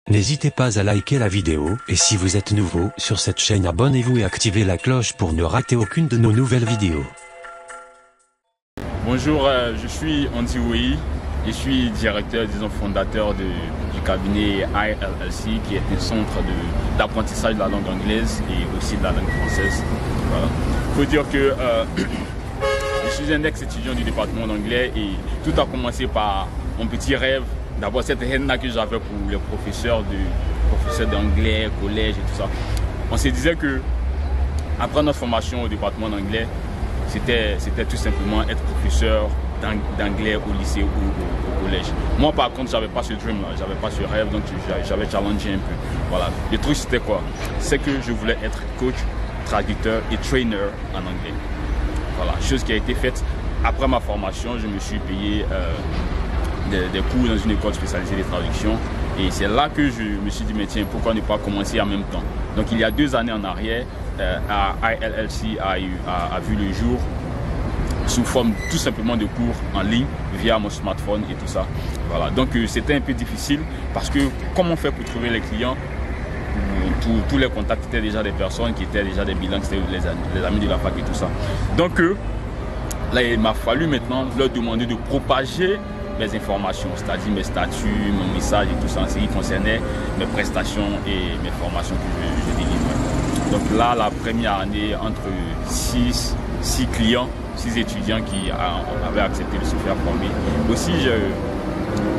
N'hésitez pas à liker la vidéo, et si vous êtes nouveau sur cette chaîne, abonnez-vous et activez la cloche pour ne rater aucune de nos nouvelles vidéos. Bonjour, je suis Andy Ouei, je suis directeur, disons fondateur du cabinet ILLC, qui est un centre d'apprentissage de la langue anglaise et aussi de la langue française. Voilà. Il faut dire que je suis un ex-étudiant du département d'anglais et tout a commencé par mon petit rêve. D'abord cette haine-là que j'avais pour les professeurs d'anglais, collège et tout ça. On se disait que après notre formation au département d'anglais, c'était tout simplement être professeur d'anglais au lycée ou au collège. Moi par contre, j'avais pas ce dream là, j'avais pas ce rêve, donc j'avais challengé un peu. Voilà. Le truc c'était quoi? C'est que je voulais être coach, traducteur et trainer en anglais. Voilà, chose qui a été faite après ma formation. Je me suis payé des cours dans une école spécialisée de traduction, et c'est là que je me suis dit mais tiens, pourquoi ne pas commencer en même temps. Donc il y a 2 années en arrière, ILLC a vu le jour sous forme tout simplement de cours en ligne via mon smartphone et tout ça. Voilà, donc c'était un peu difficile parce que comment on fait pour trouver les clients? Tous les contacts étaient déjà des personnes qui étaient déjà des bilingues, c'était les amis de la fac et tout ça. Donc là il m'a fallu maintenant leur demander de propager mes informations, c'est-à-dire mes statuts, mon message et tout ça, en ce qui concernait mes prestations et mes formations que je délivrais. Donc là, la première année, entre 6 clients, 6 étudiants qui avaient accepté de se faire former. Aussi,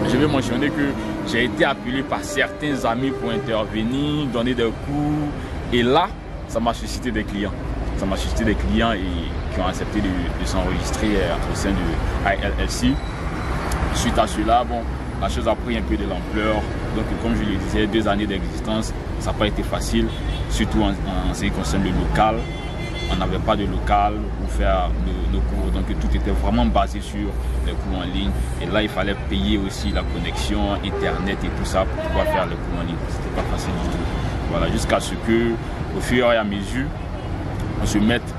je vais mentionner que j'ai été appelé par certains amis pour intervenir, donner des cours, et là, ça m'a suscité des clients. Ça m'a suscité des clients qui ont accepté de s'enregistrer au sein de ILLC. Suite à cela, bon, la chose a pris un peu de l'ampleur. Donc, comme je le disais, 2 années d'existence, ça n'a pas été facile, surtout en ce qui concerne le local. On n'avait pas de local pour faire nos cours, donc tout était vraiment basé sur les cours en ligne. Et là, il fallait payer aussi la connexion, Internet et tout ça pour pouvoir faire les cours en ligne. C'était pas facile du tout. Voilà, jusqu'à ce que, au fur et à mesure, on se mette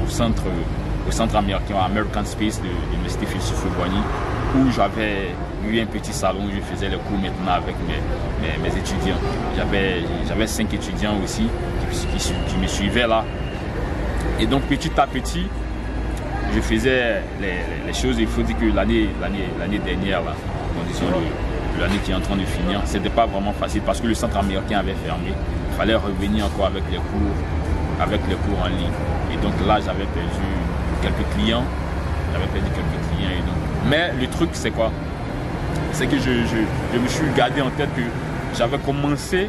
au centre américain, American Space de l'Université Philosophe-Boigny, où j'avais eu un petit salon où je faisais les cours maintenant avec mes étudiants. J'avais 5 étudiants aussi qui me suivaient là. Et donc petit à petit, je faisais les choses. Il faut dire que l'année dernière, l'année qui est en train de finir, c'était pas vraiment facile parce que le centre américain avait fermé. Il fallait revenir encore avec les cours en ligne. Et donc là, j'avais perdu quelques clients. Et donc. Mais le truc, c'est quoi? C'est que je me suis gardé en tête que j'avais commencé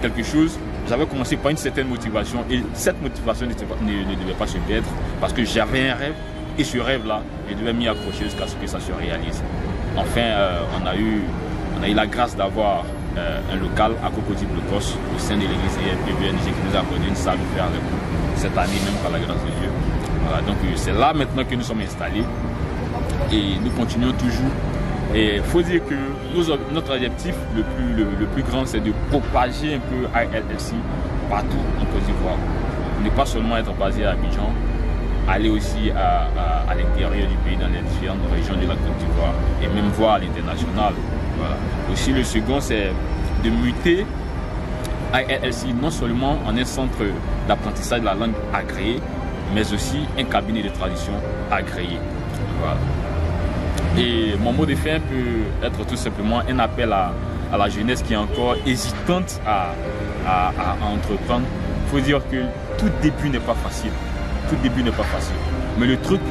quelque chose. J'avais commencé par une certaine motivation. Et cette motivation ne devait pas se perdre parce que j'avais un rêve. Et ce rêve-là, je devais m'y accrocher jusqu'à ce que ça se réalise. Enfin, on a eu la grâce d'avoir un local à Cocody-Blocos au sein de l'église PBNG qui nous a accordé une salle pour faire le cours cette année même par la grâce de Dieu. Voilà, donc c'est là maintenant que nous sommes installés et nous continuons toujours. Et il faut dire que notre objectif le plus grand, c'est de propager un peu ILLC partout en Côte d'Ivoire. Ne pas seulement être basé à Abidjan, aller aussi à l'intérieur du pays, dans les différentes régions de la Côte d'Ivoire et même voir à l'international. Voilà. Aussi le second, c'est de muter ILLC non seulement en un centre d'apprentissage de la langue agréé, mais aussi un cabinet de traduction agréé. Voilà. Et mon mot de fin peut être tout simplement un appel à la jeunesse qui est encore hésitante à entreprendre. Il faut dire que tout début n'est pas facile. Tout début n'est pas facile. Mais le truc,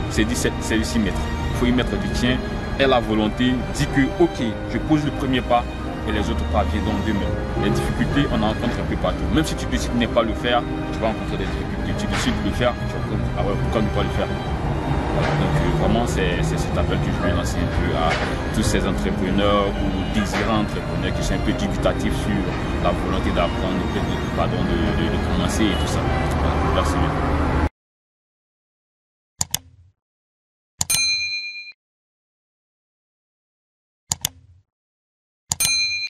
c'est de s'y mettre. Il faut y mettre du tien et la volonté. Dit que, ok, je pose le premier pas et les autres pas viendront demain. Les difficultés, on en rencontre un peu partout. Même si tu décides de ne pas le faire, tu vas rencontrer des difficultés. Tu décides de le faire, tu vas rencontrer, ah ouais, pourquoi ne pas le faire? Voilà, donc vraiment, c'est cet appel que je vais lancer un peu à tous ces entrepreneurs ou désirants entrepreneurs qui sont un peu dubitatifs sur la volonté d'apprendre, de commencer et tout ça. Voilà, merci beaucoup.